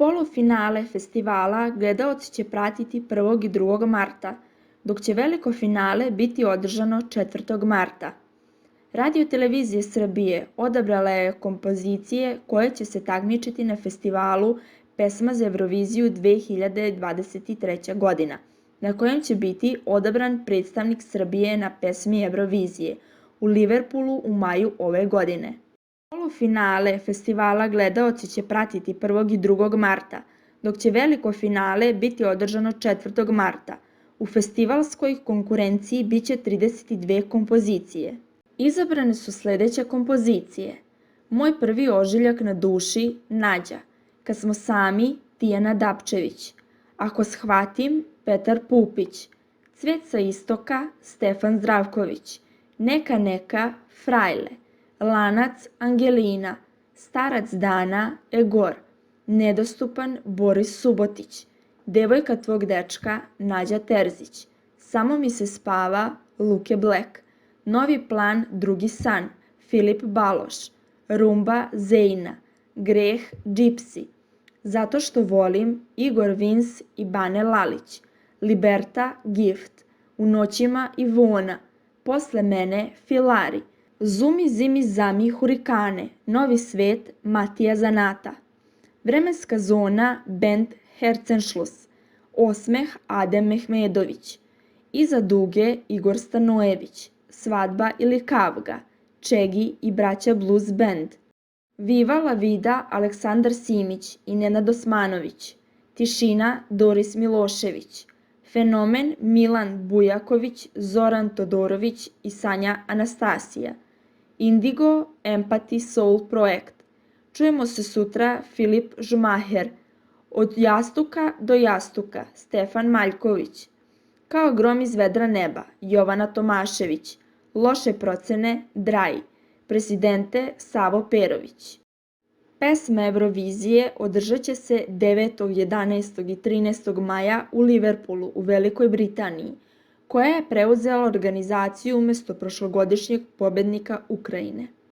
Polufinale festivala gledaoci će pratiti 1. i 2. marta, dok će veliko finale biti održano 4. marta. Radio-televizija Srbije odabrala je kompozicije koje će se takmičiti na festivalu Pesma za Euroviziju 2023. godina, na kojem će biti odabran predstavnik Srbije na pesmi Eurovizije u Liverpoolu u maju ove godine. Polufinale festivala gledaoci će pratiti 1. i 2. marta, dok će veliko finale biti održano 4. marta. U festivalskoj konkurenciji biće 32 kompozicije. Izabrane su sledeće kompozicije: Moj prvi ožiljak na duši, Nađa, Kad smo sami, Tijana Dapčević, Ako shvatim, Petar Pupić, Cvet sa istoka, Stefan Zdravković, Neka, Frajle, Lanac, Angelina, Starac dana, Egor, Nedostupan, Boris Subotić, Devojka tvog dečka, Nađa Terzić, Samo mi se spava, Luke Black, Novi plan, Drugi san, Filip Baloš, Rumba, Zejna, Greh, Gypsy, Zato što volim, Igor Vins i Bane Lalić, Liberta, Gift, U noćima, Ivona, Posle mene, Filari, Zumi zimi zami hurikane, Novi svet, Matija Zanata, Vremenska zona, bend Hercenšlus, Osmeh, Adem Mehmedović, Iza duge, Igor Stanojević, Svadba ili Kavga, Čegi i braća Blues Band, Viva la vida, Aleksandar Simić i Nenad Osmanović, Tišina, Doris Milošević, Fenomen, Milan Bujaković, Zoran Todorović i Sanja Anastasija, Indigo, Empathy Soul Projekt, Čujemo se sutra, Filip Žumaher, Od jastuka do jastuka, Stefan Maljković, Kao grom iz vedra neba, Jovana Tomašević, Loše procene, Draj, Presidente, Savo Perović. Pesma Eurovizije održat će se 9., 11. i 13. maja u Liverpoolu u Velikoj Britaniji, koja je preuzela organizaciju umesto prošlogodišnjeg pobednika Ukrajine.